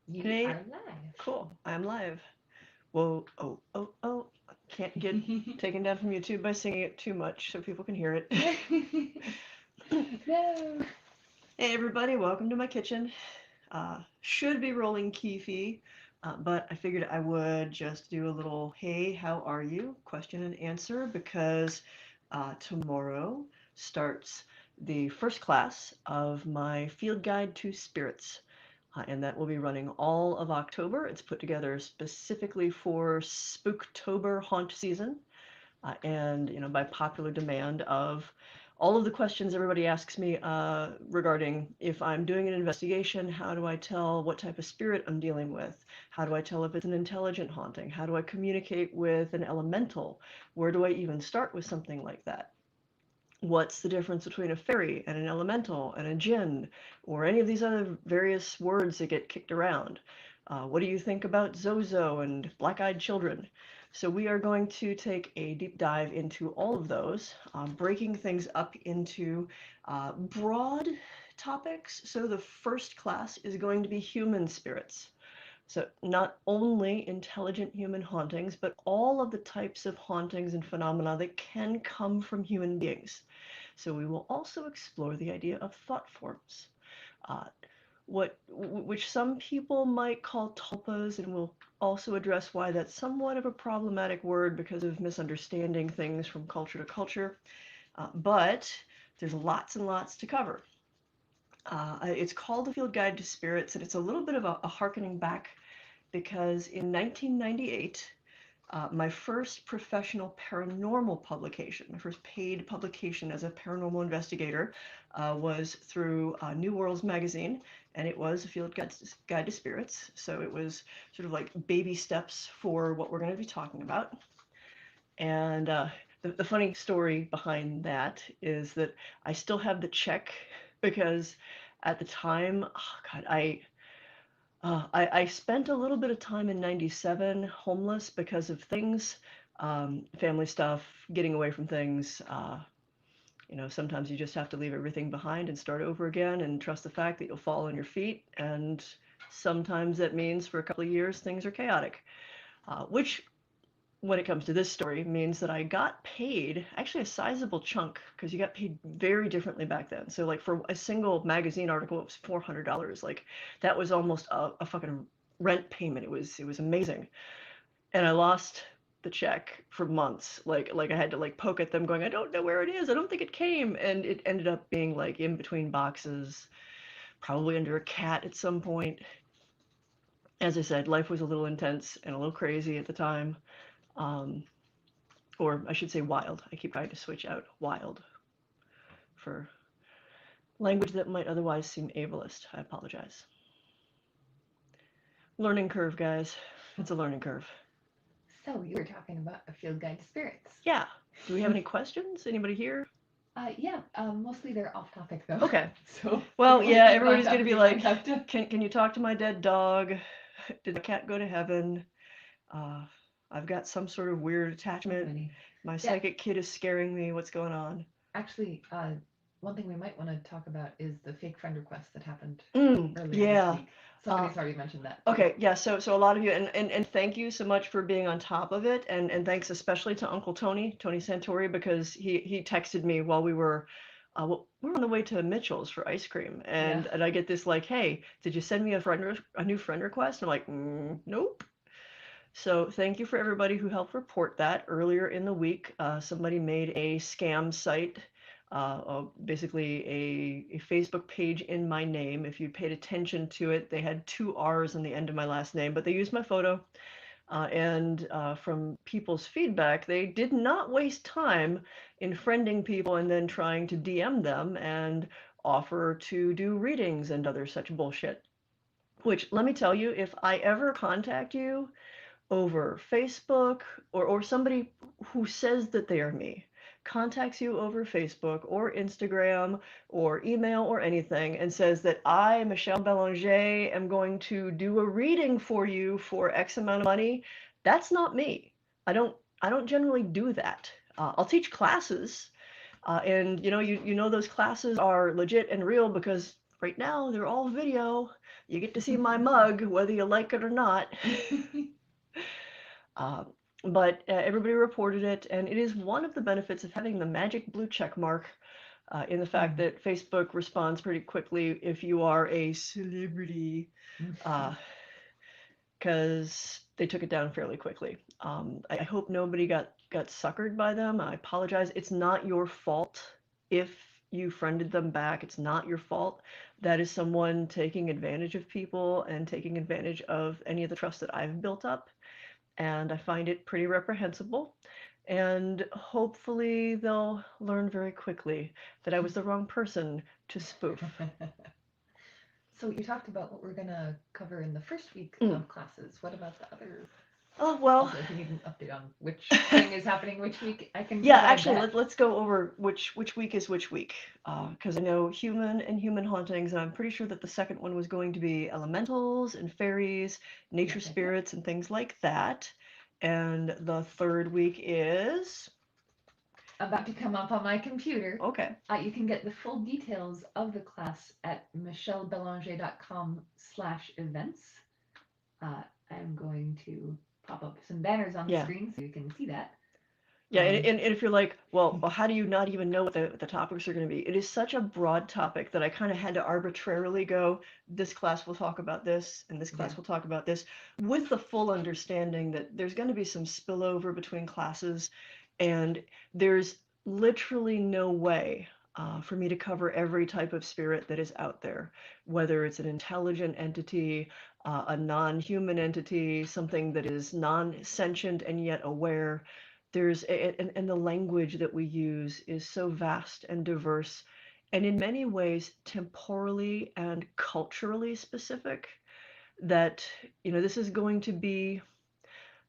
You Today, are live. cool. I'm live. Whoa, oh, oh, oh. Can't get taken down from YouTube by singing it too much so people can hear it. No. Hey, everybody, welcome to my kitchen. Should be rolling Keefe, but I figured I would just do a little hey, how are you? Question and answer because tomorrow starts the first class of my field guide to spirits. And that will be running all of October. It's put together specifically for Spooktober haunt season, and by popular demand of all of the questions everybody asks me regarding if I'm doing an investigation, how do I tell what type of spirit I'm dealing with? How do I tell if it's an intelligent haunting? How do I communicate with an elemental? Where do I even start with something like that? What's the difference between a fairy and an elemental and a djinn, or any of these other various words that get kicked around? What do you think about Zozo and black-eyed children? So we are going to take a deep dive into all of those, breaking things up into broad topics. So the first class is going to be human spirits. So not only intelligent human hauntings, but all of the types of hauntings and phenomena that can come from human beings. So we will also explore the idea of thought forms, uh, which some people might call tulpas, and we'll also address why that's somewhat of a problematic word because of misunderstanding things from culture to culture. But there's lots and lots to cover. It's called the Field Guide to Spirits, and it's a little bit of a harkening back because in 1998, my first professional paranormal publication, my first paid publication as a paranormal investigator, was through New Worlds magazine, and it was a guide to spirits. So it was sort of like baby steps for what we're going to be talking about. And the funny story behind that is that I still have the check because at the time, oh God, I spent a little bit of time in 97 homeless because of things, family stuff, getting away from things. Sometimes you just have to leave everything behind and start over again and trust the fact that you'll fall on your feet. And sometimes that means for a couple of years things are chaotic, which when it comes to this story means that I got paid actually a sizable chunk because you got paid very differently back then. So like for a single magazine article, it was $400. Like that was almost a fucking rent payment. It was amazing, and I lost the check for months. Like I had to like poke at them, going, I don't know where it is. I don't think it came, and it ended up being like in between boxes, probably under a cat at some point. As I said, life was a little intense and a little crazy at the time. Um, or I should say wild. I keep trying to switch out wild for language that might otherwise seem ableist. I apologize. Learning curve, guys. It's a learning curve. So you were talking about a field guide to spirits. Yeah. Do we have any questions? Anybody here? Yeah. Mostly they're off topic though. Okay. So Well, yeah, you might everybody's have gonna be you might like, have to. can you talk to my dead dog? Did my cat go to heaven? Uh, I've got some sort of weird So attachment. many. My Yeah. psychic kid is scaring me. What's going on? Actually, one thing we might want to talk about is the fake friend request that happened earlier this Yeah. week. Uh, Somebody's already mentioned that too. Okay, yeah, so a lot of you, and thank you so much for being on top of it, and thanks especially to Uncle Tony Santori, because he texted me while we were on the way to Mitchell's for ice cream, Yeah. and I get this like, hey, did you send me a new friend request? I'm like, nope. So thank you for everybody who helped report that earlier in the week. Somebody made a scam site, basically a Facebook page in my name. If you paid attention to it, they had two R's on the end of my last name, but they used my photo. And from people's feedback, they did not waste time in friending people and then trying to DM them and offer to do readings and other such bullshit. Which, let me tell you, if I ever contact you over Facebook, or somebody who says that they are me contacts you over Facebook or Instagram or email or anything and says that I, Michelle Belanger, am going to do a reading for you for X amount of money, that's not me. I don't generally do that. I'll teach classes, and you know those classes are legit and real because right now they're all video. You get to see my mug, whether you like it or not. Uh, but everybody reported it, and it is one of the benefits of having the magic blue check mark in the fact that Facebook responds pretty quickly if you are a celebrity, because they took it down fairly quickly. I hope nobody got suckered by them. I apologize. It's not your fault if you friended them back. It's not your fault. That is someone taking advantage of people and taking advantage of any of the trust that I've built up. And I find it pretty reprehensible. And hopefully they'll learn very quickly that I was the wrong person to spoof. So you talked about what we're going to cover in the first week of classes. What about the other? Oh, well. Also, if you need an update on which thing is happening which week, I can. Yeah, actually, let's go over which week is which week. Because I know human and human hauntings, and I'm pretty sure that the second one was going to be elementals and fairies, nature spirits, and things like that. And the third week is about to come up on my computer. Okay. You can get the full details of the class at michellebelanger.com/events. I'm going to pop up some banners on the screen so you can see that. Yeah, and if you're like, well, how do you not even know what the topics are going to be? It is such a broad topic that I kind of had to arbitrarily go, this class will talk about this, and this class will talk about this, with the full understanding that there's going to be some spillover between classes, and there's literally no way for me to cover every type of spirit that is out there, whether it's an intelligent entity, a non-human entity, something that is non-sentient and yet aware. And the language that we use is so vast and diverse, and in many ways temporally and culturally specific, that this is going to be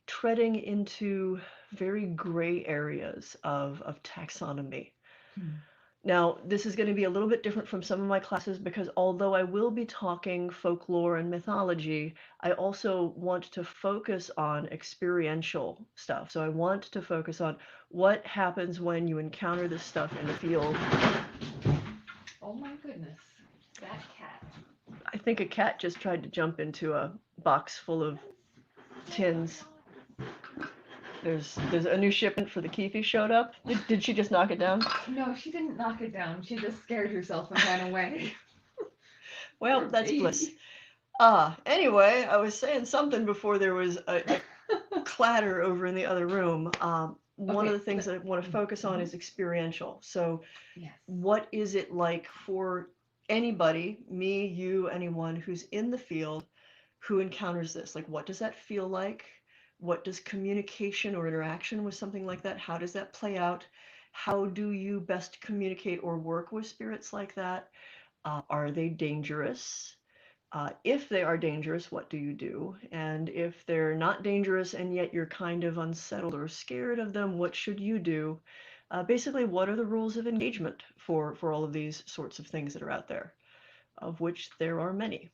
treading into very gray areas of taxonomy. Now, this is going to be a little bit different from some of my classes because although I will be talking folklore and mythology, I also want to focus on experiential stuff. So I want to focus on what happens when you encounter this stuff in the field. Oh my goodness, that cat. I think a cat just tried to jump into a box full of tins. There's a new shipment for the Keefe showed up. Did she just knock it down? No, she didn't knock it down. She just scared herself and ran away. Well, Poor that's baby. bliss. Anyway, I was saying something before there was a clatter over in the other room. One of the things that I want to focus on is experiential. So what is it like for anybody, me, you, anyone who's in the field who encounters this? Like, what does that feel like? What does communication or interaction with something like that, how does that play out? How do you best communicate or work with spirits like that? Are they dangerous? If they are dangerous, what do you do? And if they're not dangerous and yet you're kind of unsettled or scared of them, what should you do? Basically, what are the rules of engagement for all of these sorts of things that are out there, of which there are many?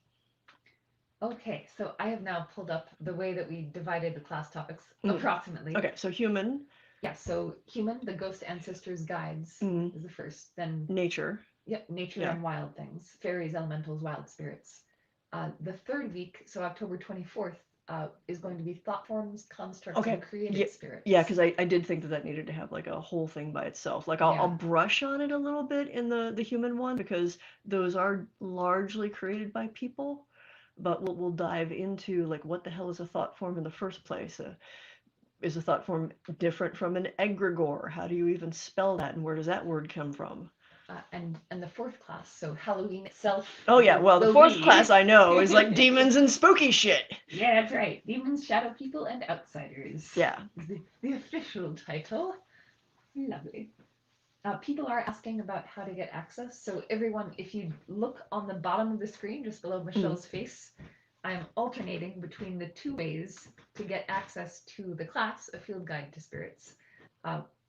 Okay, so I have now pulled up the way that we divided the class topics approximately. Okay, so human. Yeah, so human, the ghost ancestors guides is the first. Then nature. Yep, nature and wild things, fairies, elementals, wild spirits. The third week, so October 24th, is going to be thought forms, constructs, and created spirits. Yeah, because I did think that needed to have like a whole thing by itself. Like I'll brush on it a little bit in the human one because those are largely created by people, but we'll dive into like what the hell is a thought form in the first place. Is a thought form different from an egregore? How do you even spell that, and where does that word come from? And the fourth class, so Halloween itself. Oh yeah, well the fourth class I know is like demons and spooky shit. Yeah, that's right. Demons, shadow people, and outsiders. Yeah. The official title. Lovely. People are asking about how to get access. So everyone, if you look on the bottom of the screen, just below Michelle's face, I'm alternating between the two ways to get access to the class, A Field Guide to Spirits.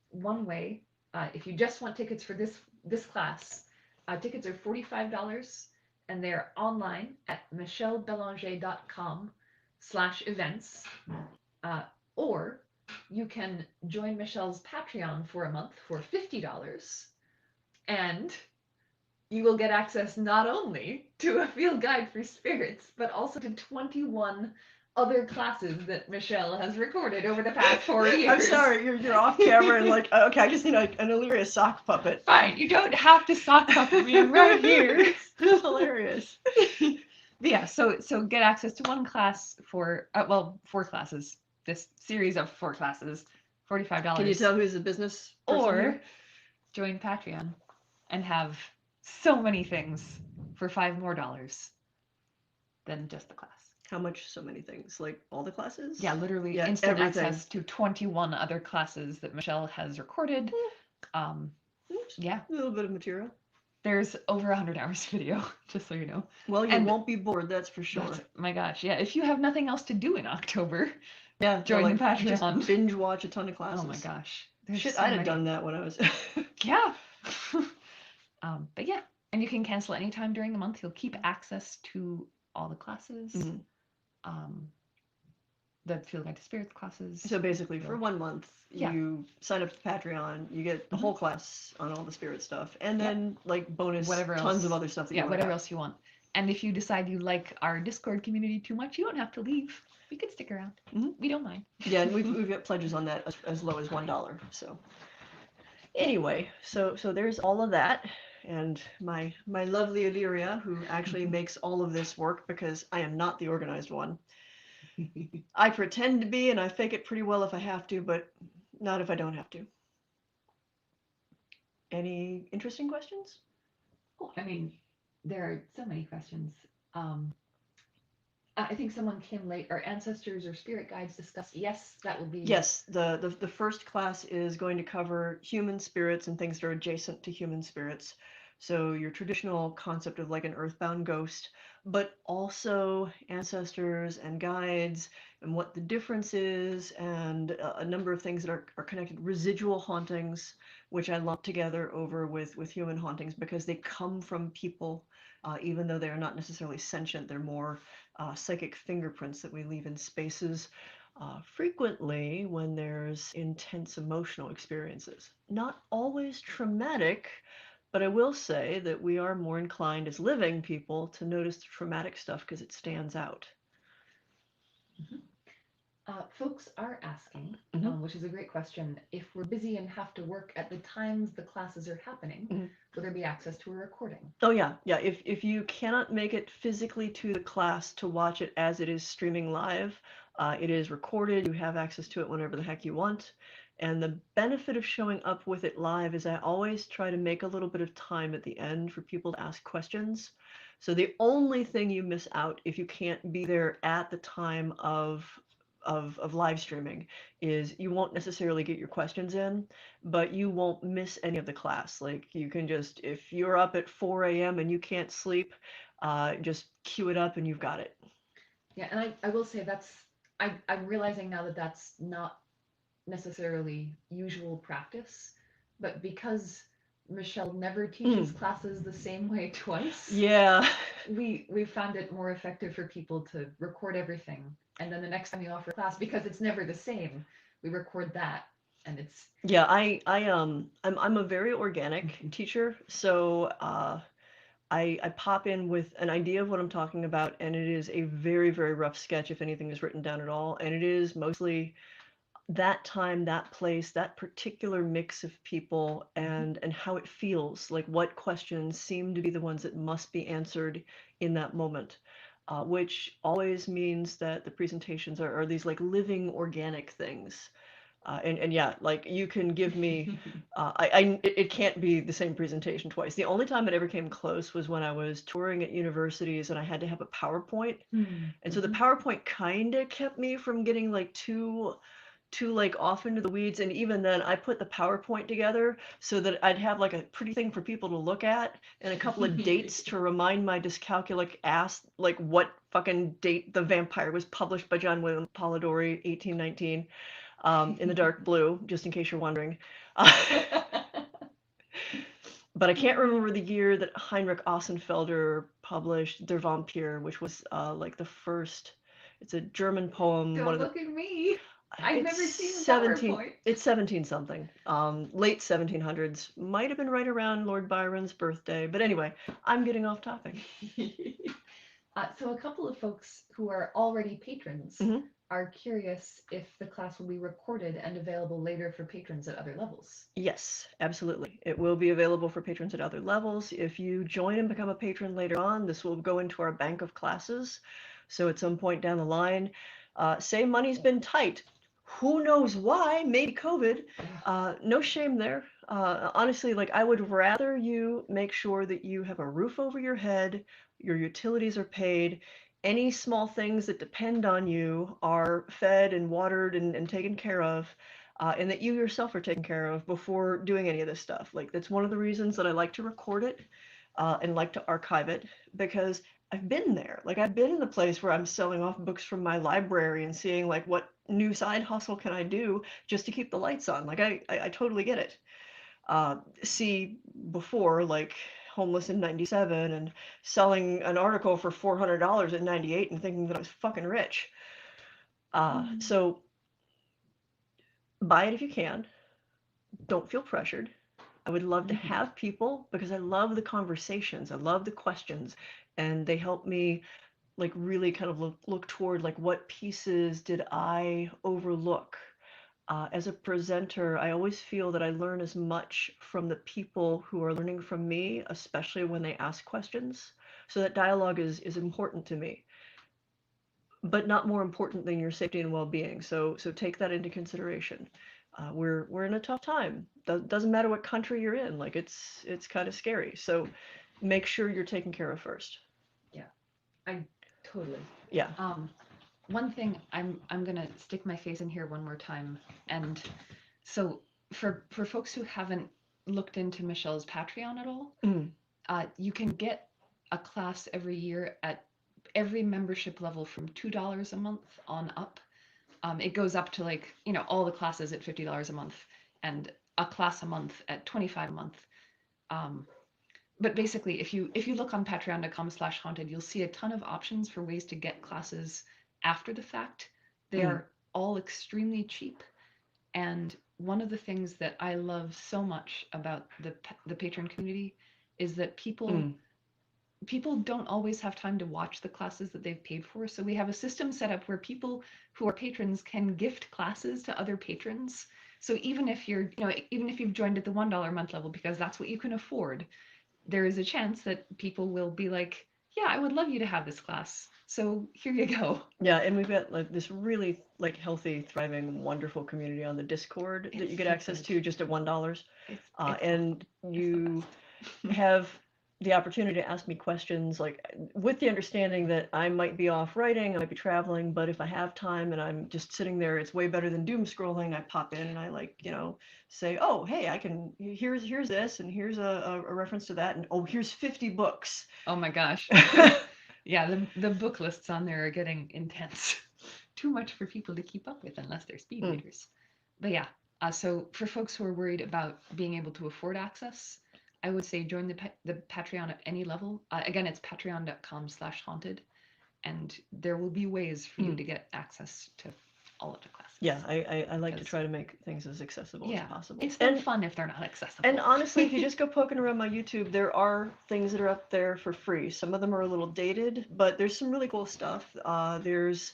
One way, if you just want tickets for this class, tickets are $45 and they're online at michellebelanger.com/events. Or you can join Michelle's Patreon for a month for $50 and you will get access not only to a field guide for spirits, but also to 21 other classes that Michelle has recorded over the past 4 years. I'm sorry, you're off camera and like, okay, I just need an Illyria sock puppet. Fine, you don't have to sock puppet me. I'm right here. It's hilarious. But yeah, so get access to one class for 4 classes. This series of 4 classes, $45. Can you tell who's the business person Or here? join Patreon and have so many things for $5 more than just the class. How much? So many things, like all the classes? Yeah, literally Yeah, instant everything. access to 21 other classes that Michelle has recorded. Yeah, A little bit of material. there's over 100 hours of video, just so you know. Well, you And won't be bored, that's for sure. My gosh, yeah. If you have nothing else to do in October, Yeah, join the just Patreon. binge watch a ton of classes. Oh my gosh. There's Shit, so I'd have many. done that when I was. Yeah. But yeah, and you can cancel anytime during the month. You'll keep access to all the classes, Mhm. the Field Guide to Spirits classes. So basically, for 1 month, Yeah. you sign up to Patreon, you get the Mhm. whole class on all the spirit stuff, and Yeah. then like bonus Whatever tons else. of other stuff that you Yeah, want. whatever else you want. And if you decide you like our Discord community too much, you don't have to leave. You can stick around. Mhm. We don't mind. Yeah, and we've got pledges on that as low as $1. So anyway, so there's all of that, and my lovely Illyria, who actually makes all of this work because I am not the organized one. I pretend to be, and I fake it pretty well if I have to, but not if I don't have to. Any interesting questions? Oh, I mean, there are so many questions. I think someone came late. Are ancestors or spirit guides discussed? Yes, that will be. Yes, the first class is going to cover human spirits and things that are adjacent to human spirits. So your traditional concept of like an earthbound ghost, but also ancestors and guides and what the difference is, and a number of things that are connected. Residual hauntings, which I lump together over with human hauntings because they come from people, even though they are not necessarily sentient. They're more psychic fingerprints that we leave in spaces. Frequently when there's intense emotional experiences. Not always traumatic, but I will say that we are more inclined as living people to notice the traumatic stuff because it stands out. Folks are asking, Mhm. which is a great question, if we're busy and have to work at the times the classes are happening, Mhm. will there be access to a recording? Oh yeah. If you cannot make it physically to the class to watch it as it is streaming live, it is recorded. You have access to it whenever the heck you want. And the benefit of showing up with it live is I always try to make a little bit of time at the end for people to ask questions. So the only thing you miss out if you can't be there at the time of live streaming is you won't necessarily get your questions in, but you won't miss any of the class. Like you can just, if you're up at 4 a.m. and you can't sleep, just cue it up and you've got it. Yeah, and I will say I'm realizing now that that's not necessarily usual practice, but because Michelle never teaches classes the same way twice. Yeah. We found it more effective for people to record everything, and then the next time you offer a class, because it's never the same, we record that, and it's. Yeah, I'm a very organic teacher, so I pop in with an idea of what I'm talking about, and it is a very, very rough sketch if anything is written down at all, and it is mostly that time, that place, that particular mix of people, and how it feels, like what questions seem to be the ones that must be answered in that moment, which always means that the presentations are these like living organic things. And yeah, like you can give me, it can't be the same presentation twice. The only time it ever came close was when I was touring at universities and I had to have a PowerPoint. And so the PowerPoint kind of kept me from getting like too like off into the weeds, and even then I put the PowerPoint together so that I'd have like a pretty thing for people to look at and a couple of dates to remind my dyscalculic ass like what fucking date The Vampire was published by John William Polidori, 1819, in the dark blue, just in case you're wondering. But I can't remember the year that Heinrich Ossenfelder published Der Vampir, which was like the first. It's a German poem. Don't look at me. I've It's never seen 17, PowerPoint. it's 17 something. Late 1700s. Might have been right around Lord Byron's birthday. But anyway, I'm getting off topic. So a couple of folks who are already patrons Mhm. are curious if the class will be recorded and available later for patrons at other levels. Yes, absolutely. It will be available for patrons at other levels. If you join and become a patron later on, this will go into our bank of classes. So at some point down the line, say money's been tight. Who knows why? Maybe COVID. No shame there. Honestly, like I would rather you make sure that you have a roof over your head, your utilities are paid, any small things that depend on you are fed and watered and taken care of, and that you yourself are taken care of before doing any of this stuff. Like that's one of the reasons that I like to record it and like to archive it, because I've been there. Like I've been in the place where I'm selling off books from my library and seeing like what new side hustle can I do just to keep the lights on. Like I totally get it. See before like homeless in 97 and selling an article for $400 in 98 and thinking that I was fucking rich. So buy it if you can. Don't feel pressured. I would love to have people because I love the conversations. I love the questions, and they help me like really kind of look toward like what pieces did I overlook. As a presenter, I always feel that I learn as much from the people who are learning from me, especially when they ask questions. So that dialogue is important to me, but not more important than your safety and well-being. So take that into consideration. We're in a tough time. Doesn't matter what country you're in. Like it's kind of scary. So make sure you're taken care of first. Yeah, I totally. Yeah. One thing I'm gonna stick my face in here one more time, and so for folks who haven't looked into Michelle's Patreon at all, you can get a class every year at every membership level from $2 a month on up. It goes up to like, all the classes at $50 a month and a class a month at $25 a month. But basically, if you look on patreon.com/haunted, you'll see a ton of options for ways to get classes after the fact. They are all extremely cheap. And one of the things that I love so much about the patron community is that people don't always have time to watch the classes that they've paid for. So we have a system set up where people who are patrons can gift classes to other patrons. So even if you've joined at the $1 a month level because that's what you can afford, there is a chance that people will be like, yeah, I would love you to have this class. So here you go. Yeah, and we've got like this really like healthy, thriving, wonderful community on the Discord that you get access to just at $1. And you have the opportunity to ask me questions like with the understanding that I might be off writing, I might be traveling, but if I have time and I'm just sitting there, it's way better than doom scrolling. I pop in and I say, oh, hey, I can, here's this and here's a reference to that. And oh, here's 50 books. Oh my gosh. Yeah, the book lists on there are getting intense. Too much for people to keep up with unless they're speed readers. But yeah, so for folks who are worried about being able to afford access, I would say join the Patreon at any level. Again, it's patreon.com/haunted, and there will be ways for you to get access to all of the classes. Yeah, I like to try to make things as accessible as possible. It's no fun if they're not accessible. And honestly, if you just go poking around my YouTube, there are things that are up there for free. Some of them are a little dated, but there's some really cool stuff. There's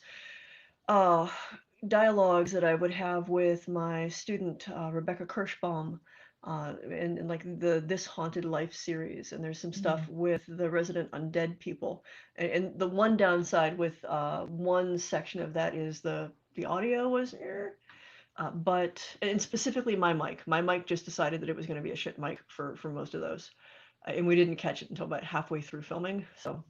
dialogues that I would have with my student, Rebecca Kirschbaum, in like the This Haunted Life series. And there's some stuff with the resident undead people. And the one downside with one section of that is the audio was and specifically my mic just decided that it was going to be a shit mic for most of those, and we didn't catch it until about halfway through filming. So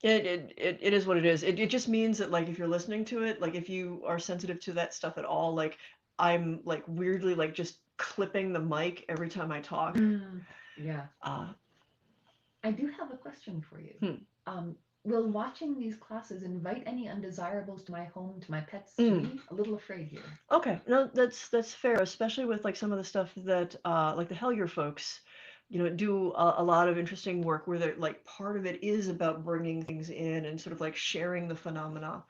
it is what it is. It just means that like if you're listening to it, like if you are sensitive to that stuff at all, like I'm like weirdly like just clipping the mic every time I talk. Yeah. I do have a question for you. Will watching these classes invite any undesirables to my home, to my pets, to me? A little afraid here. Okay, no, that's fair, especially with like some of the stuff that like the Hellier folks, do a lot of interesting work where they're like part of it is about bringing things in and sort of like sharing the phenomena.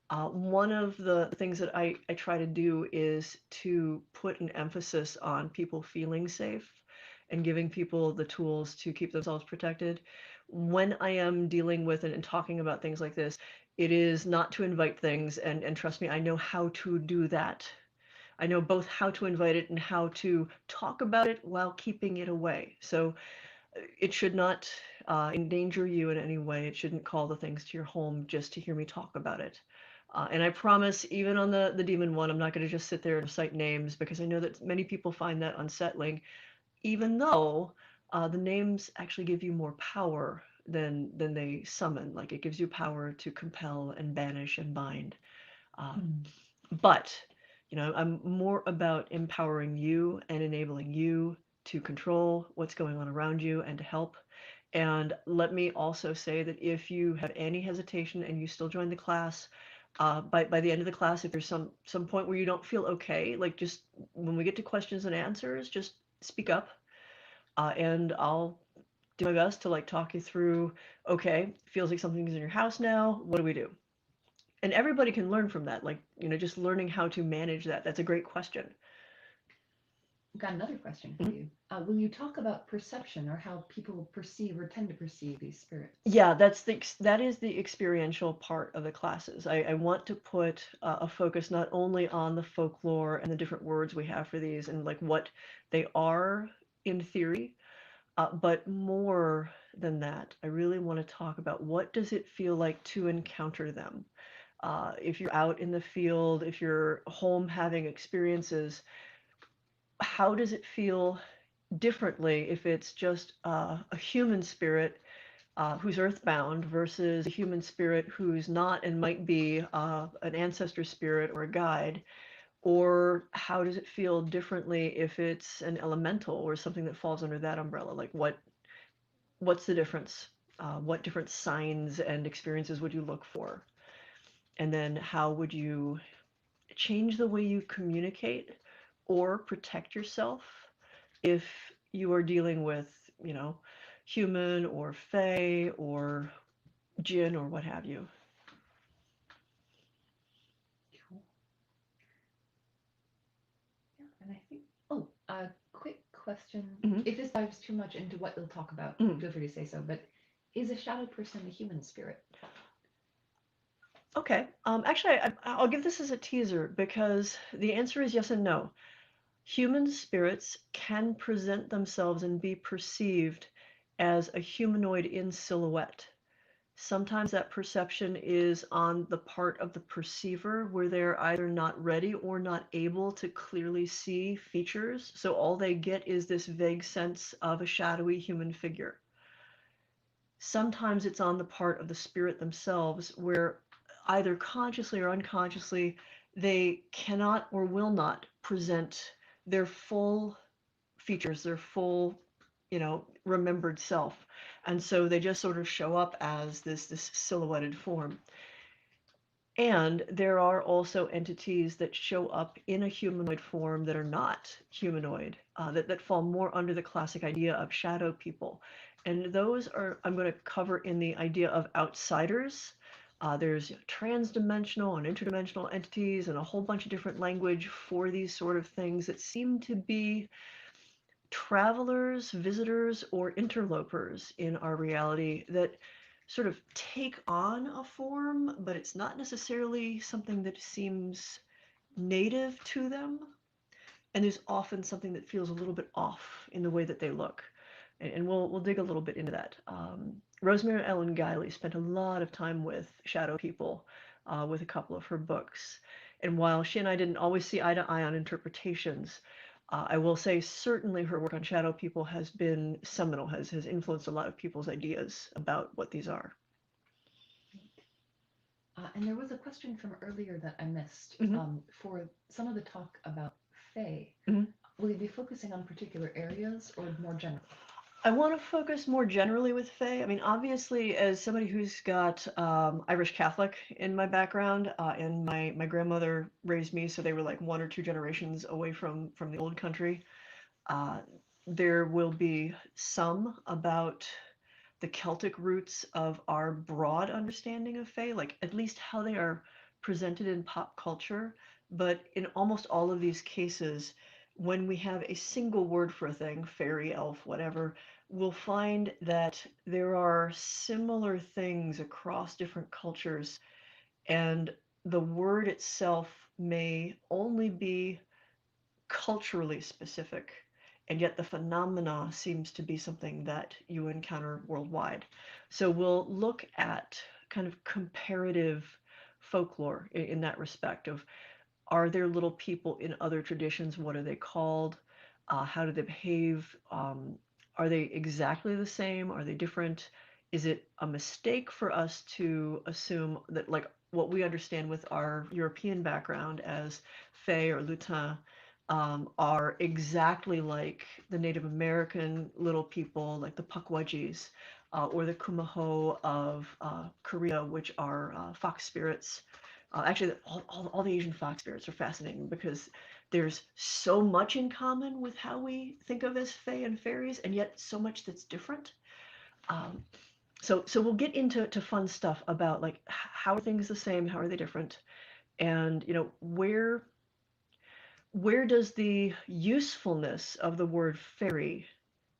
One of the things that I try to do is to put an emphasis on people feeling safe and giving people the tools to keep themselves protected. When I am dealing with and talking about things like this, it is not to invite things, and trust me, I know how to do that. I know both how to invite it and how to talk about it while keeping it away. So it should not endanger you in any way. It shouldn't call the things to your home just to hear me talk about it. And I promise, even on the demon one, I'm not going to just sit there and cite names because I know that many people find that unsettling, even though the names actually give you more power than they summon. Like it gives you power to compel and banish and bind. Uh, but, I'm more about empowering you and enabling you to control what's going on around you and to help. And let me also say that if you have any hesitation and you still join the class, by the end of the class, if there's some point where you don't feel okay, like just when we get to questions and answers, just speak up, and I'll do my best to like talk you through. Okay, feels like something's in your house now. What do we do? And everybody can learn from that. Like just learning how to manage that. That's a great question. Got another question for Mhm. you. Will you talk about perception or how people perceive or tend to perceive these spirits? Yeah, that is the experiential part of the classes. I want to put a focus not only on the folklore and the different words we have for these and like what they are in theory, but more than that, I really want to talk about what does it feel like to encounter them. If you're out in the field, if you're home having experiences, how does it feel differently if it's just a human spirit who's earthbound versus a human spirit who's not and might be an ancestor spirit or a guide? Or how does it feel differently if it's an elemental or something that falls under that umbrella? Like what's the difference? What different signs and experiences would you look for? And then how would you change the way you communicate or protect yourself if you are dealing with, human or fae or jinn or what have you? Cool. Yeah, and I think, oh, a quick question. Hmm. If this dives too much into what you'll talk about, Hmm. feel free to say so, but is a shadow person a human spirit? Okay. Actually, I'll give this as a teaser because the answer is yes and no. Human spirits can present themselves and be perceived as a humanoid in silhouette. Sometimes that perception is on the part of the perceiver where they're either not ready or not able to clearly see features. So all they get is this vague sense of a shadowy human figure. Sometimes it's on the part of the spirit themselves where either consciously or unconsciously they cannot or will not present their full features, their full, remembered self. And so they just sort of show up as this silhouetted form. And there are also entities that show up in a humanoid form that are not humanoid, that fall more under the classic idea of shadow people. And those are, I'm going to cover in the idea of outsiders. There's transdimensional and interdimensional entities and a whole bunch of different language for these sort of things that seem to be travelers, visitors, or interlopers in our reality that sort of take on a form, but it's not necessarily something that seems native to them. And there's often something that feels a little bit off in the way that they look. And we'll dig a little bit into that. Rosemary Ellen Guiley spent a lot of time with shadow people with a couple of her books. And while she and I didn't always see eye to eye on interpretations, I will say certainly her work on shadow people has been seminal, has influenced a lot of people's ideas about what these are. And there was a question from earlier that I missed. Mm-hmm. For some of the talk about Fae, Mm-hmm. will you be focusing on particular areas or more general? I want to focus more generally with Fae. I mean, obviously, as somebody who's got Irish Catholic in my background, and my grandmother raised me, so they were like one or two generations away from the old country. Uh, there will be some about the Celtic roots of our broad understanding of Fae, like at least how they are presented in pop culture, but in almost all of these cases, when we have a single word for a thing, fairy, elf, whatever, we'll find that there are similar things across different cultures, and the word itself may only be culturally specific, and yet the phenomena seems to be something that you encounter worldwide. So we'll look at kind of comparative folklore in that respect of, are there little people in other traditions? What are they called? How do they behave? Are they exactly the same? Are they different? Is it a mistake for us to assume that, like, what we understand with our European background as Fae or Lutin are exactly like the Native American little people, like the Pukwudgies, or the Kumaho of Korea, which are fox spirits. Actually, all the Asian fox spirits are fascinating because there's so much in common with how we think of as fae and fairies, and yet so much that's different. Um, so we'll get into fun stuff about, like, how are things the same, how are they different, and where does the usefulness of the word fairy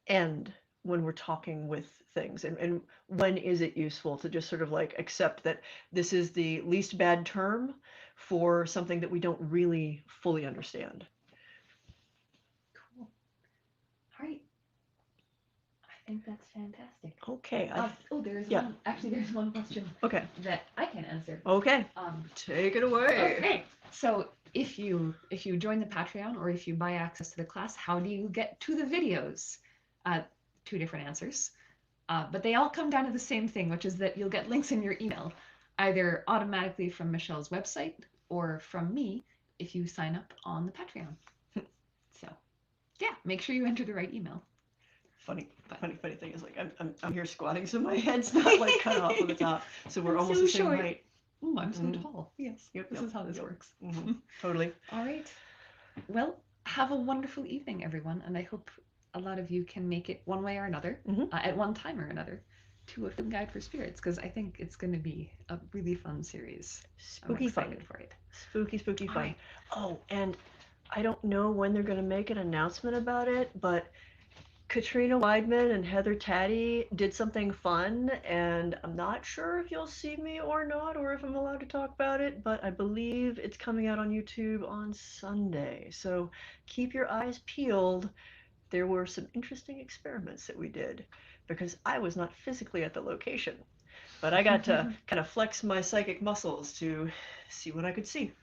end when we're talking with things, and when is it useful to just sort of like accept that this is the least bad term for something that we don't really fully understand. Cool. All right. I think that's fantastic. Okay. There's yeah. one. Actually, there's one question Okay. that I can answer. Okay. Take it away. Okay. So if you join the Patreon or if you buy access to the class, how do you get to the videos? Two different answers. But they all come down to the same thing, which is that you'll get links in your email, either automatically from Michelle's website or from me if you sign up on the Patreon. So, yeah, make sure you enter the right email. Funny thing is, like, I'm here squatting, so my head's not like cut off on the top, so we're almost the same height. Ooh, I'm so tall. Yes. Yep. This is how this works. Totally. All right. Well, have a wonderful evening, everyone, and I hope a lot of you can make it one way or another, at one time or another, to a film guide for spirits, because I think it's going to be a really fun series. Spooky fun for it. Spooky fun. Right. Oh, and I don't know when they're going to make an announcement about it, but Katrina Weidman and Heather Taddy did something fun, and I'm not sure if you'll see me or not, or if I'm allowed to talk about it, but I believe it's coming out on YouTube on Sunday. So keep your eyes peeled. There were some interesting experiments that we did because I was not physically at the location, but I got to kind of flex my psychic muscles to see what I could see.